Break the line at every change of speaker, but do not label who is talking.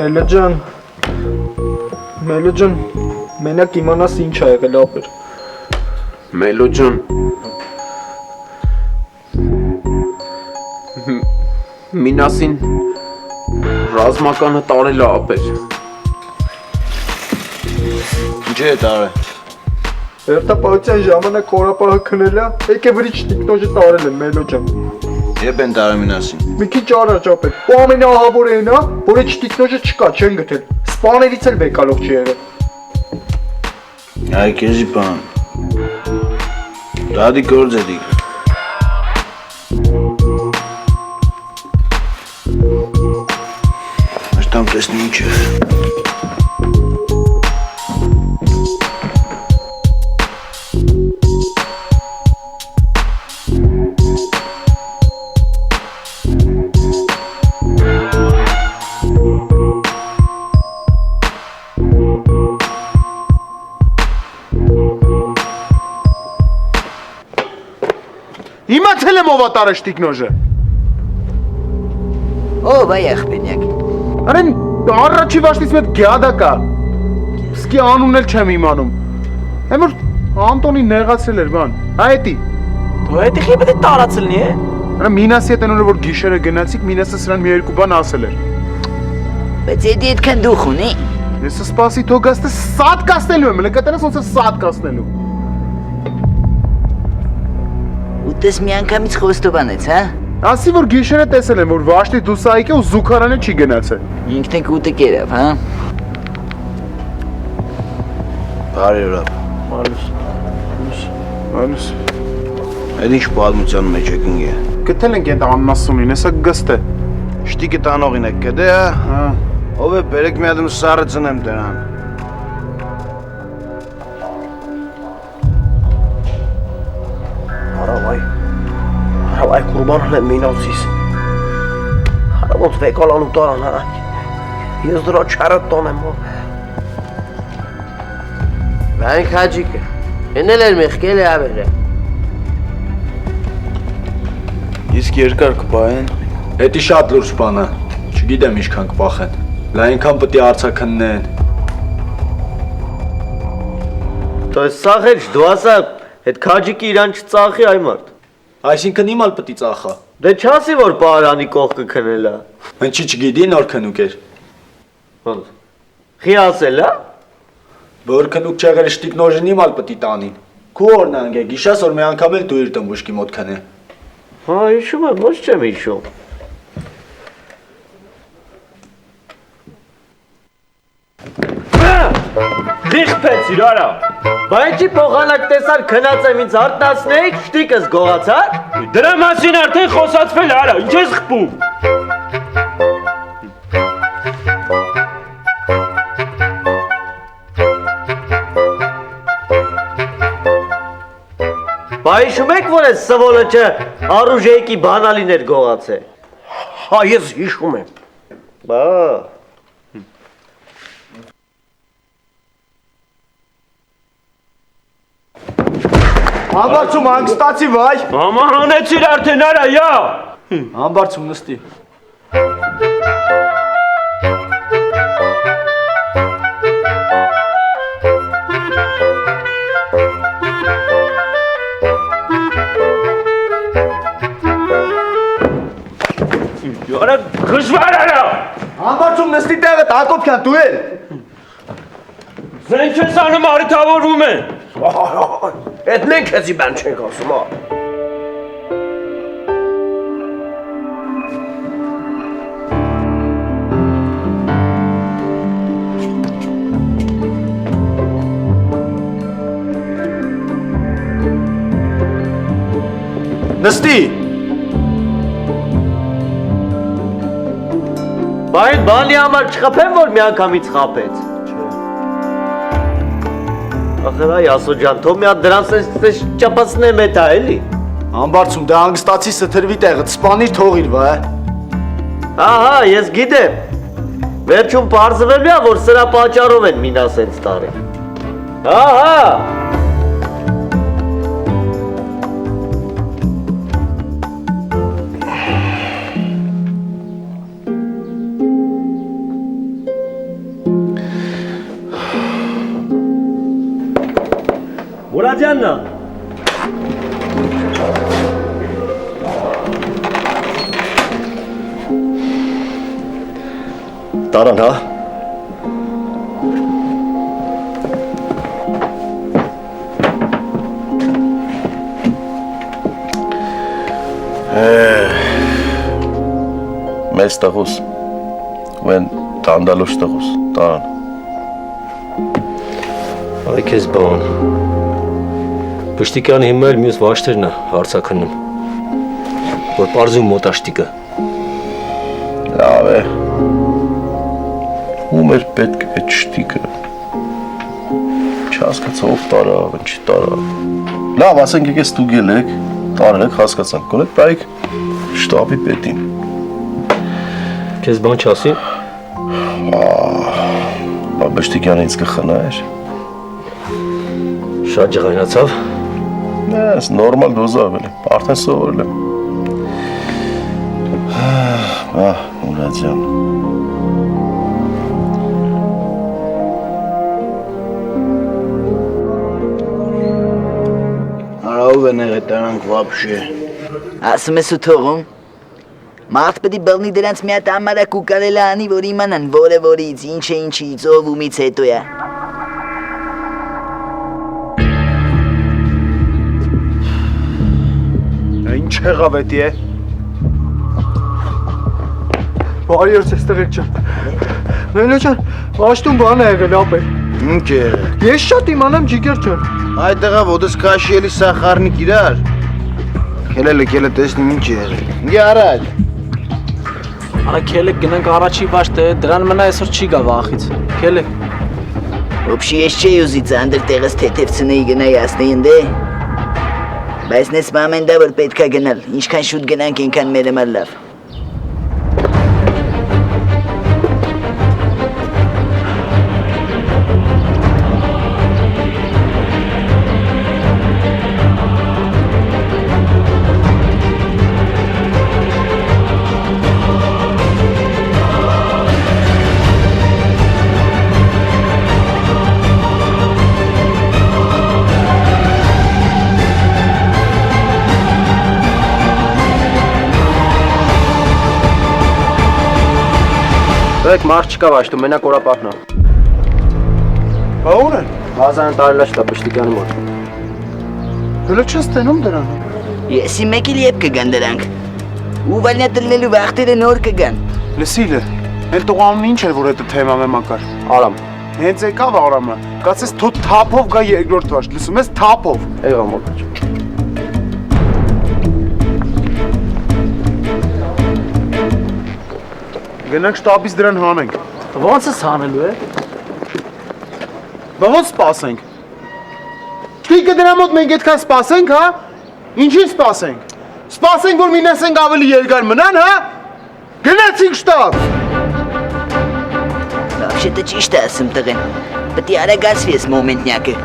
Մելո ջան, մենակ իմանաս ինչ ա եղել ապեր։
Մելո ջան, Մինասին ռազմականը տարել է ապեր։
Ինչ է տարել։
Հերթապահության ժամանակ խորապահը քնել է, եկե վրիչ տիկնոջը տարել են Մելո ջան։
Երբ են տարել Մինասին։
Մի քիչ առաջ ապեր։ Ու ամենաահավորը այն է, որ այդ տիկնոջը չկա, չեն գտել։ Սպաներից էլ բեկալող չի եղել։
Այ քեզի բան։ Դադի գործ է դիք։ Աշտամ տեսնի ինչ է։
Իմացել եմ ով է տարել տիկնոջը։
Ով է եղբենյակ։
Արեն առաջի վաշտից մեծ գյադա կա։ Սկի անունն էլ չեմ իմանում։ Եմ որ Անտոնի նեղացել էր բան։ Այդի։
Դու այդի խի պետք է տարածելնի է։
Արա Մինասի հետ նորը որ գիշերը գնացիք, Մինասը սրան մի երկու բան ասել էր։
Բայց էդի այդքան դուխ ունի։
Ես սպասի թող գաստը սատ կասնելու եմ, լկատենս ոնց է սատ կասնելու։
Ուտես մի անգամից խոստովանեց, հա։
Ասի որ գիշերը տեսել եմ որ Վաշտի դուսայիկ է ու զուգարանը չի գնացել։
Ինքն է կուտը կերավ, հա։
Բարի ռապ։
Անուս։
Այդ ինչ պատմության մեջ եք ինգե։
Գտել ենք այդ աննասունին, հեսա գստ է։
Շտիկը տանողին եք գտե, հա։ Ով է բերեք մի ադմ սարը ծնեմ դրան։
Հարավայ կուրբանն է մինացիս։ Հարավոց վեկալան ու տարան, հա։ Ես դրա չարըտ տոնեմ, հո։ Բանք հաջիկը, ենել էր մեղկել է ավերը։
Իսկ երկար կպահեն։
Էդի շատ լուրջ բան է, չգիտեմ ինչքան կպախեն, լա այնքան պտի արցակննեն։
То есть սաղեր դու ասա, այդ քաջիկի իրան չծախի այ մարդ։
Այսինքն իմալ պտի ծախա։
Դե չասի որ պարանի կողքը քնել է։
Մեն չի չգիտի նոր քնուկ էր։
Ոնց։ Խի ասել է։
Որ քնուկ չեղել շտիկնոժն իմալ պտի տանին։ Քու օրնանգ է, գիշաս որ մի անգամ էլ դու իր տմուշկի մոտ քնե։
Հա, հիշում եմ, ոչ չեմ հիշում։ Դիխպեց իրարա։ Բայց փոխանակ տեսար քնած եմ ինձ արտնացնեի, շտիկս գողացար։ Դրա մասին արդեն խոսացվել արա, ինչ ես խփում։ Բա հիշում եք որ այս սվոլը չէ առուժեյկի բանալիներ գողացե։ Հա, ես հիշում եմ։ Բա
Համբարձում անգստացի վայ։
Մամա հանեցիր արդեն արա, յա։
Համբարձում նստի։
Արա գժվար արա։
Համբարձում նստի տեղը Հակոբյան դու էլ։
Զենք ես անում արիթավորում են։ Այդ մենք հեզի բան չենք ասում, հա։
Նստի։
Բա այդ բանի համար չխփեմ, որ մի անգամից խափեց։ Ախր այ ասո ջան, թող մի հատ դրանց չապացնեմ էտա էլի։
Համբարձում դա անգստացի սթրվի տեղը, սպանիր թողիր վա։
Ահա, ես գիտեմ։ Վերջում պարզվելու է, որ սրա պատճառով են մինասենց տարել։ Ահա։ Մուրադյանն է։
Տարան, հա։ Մեծ տղուս, վեն տանդալուշ տղուս, տարան։
Այ քեզ բան։ Պշտիկյանը հիմա էլ մյուս վաշտերն է հարցակնում, որ պարզում մոտաշտիկը։
Լավ է։ Ում էր պետք այդ շտիկը։ Չհասկացա ով տարա, ինչ տարա։ Լավ, ասենք եկեք ստուգել եք, տարել եք, հասկացանք, գոնեք բայք շտաբի պետին։
Քեզ բան չասի։
Բա Բշտիկյանը ինձ կխնայր։
Շատ ջղայնացավ։
Ես նորմալ դոզավել եմ, արդեն սովորել եմ։ Մուրադյան։
Արավ են եղել դրանք վաբշե։
Ասում ես ու թողում։ Մարդ պետք է բռնի դրանց մի հատ ամարակ ու կարելի անի, որ իմանան որը որից, ինչը ինչից, ով ումից հետո է։
Ինչ եղավ էդի է։ Բարի օր ցես տղեկ ջան։ Մելո ջան, աշտուն բան է եղել ապե։
Ինչ է եղել։
Ես շատ իմանամ ջիգեր ջան։
Այդ տղա ոտս քաշի էլի սախարնիկ իրար։ Քելը տեսնի ինչ է եղել։ Ինգե առաջ։
Արա քելեք գնանք առաջի բաշտը, դրան մնա այսօր չի գա վախից։ Քելեք։
Ոբշի ես չէի ուզի ծանդր տեղս թեթևցնեի գնայի ասնեի ընդե։ Բայց նես մամեն դա որ պետք է գնալ, ինչքան շուտ գնանք ինքան մեր համար լավ։
Դեք մարդ չկա վաշտում, մենակ օրապահն է։
Բա ուր են։
Հազարն տարելա չտա Պշտիկյանի մոտ։
Հələ չես տենում դրան։
Եսի մեկ էլ եփ կգան դրանք։ Ու վալնա տնելու վախտերը նոր կգան։
Լսիլը։ Էլ տողանուն ինչ էր որ այդ թեմա մեմակար։
Արամ,
Հենց եկավ Արամը։ Կացես թո թափով գա երկրորդ վաշտ, լսում ես թափով։
եղա մոտ։
Գնանք շտաբից դրան հանենք։
Ոնց ես հանելու է։
Բա ոնց սպասենք։ Չտիկը դրա մոտ մենք այդքան սպասենք, հա։ Ինչին սպասենք։ Սպասենք որ մինասենք ավելի երկար մնան, հա։ Գնացինք շտաբ։
Вообще-то ճիշտ է ասում տղեն։ Պետք է արագացվի այս մոմենտնակը։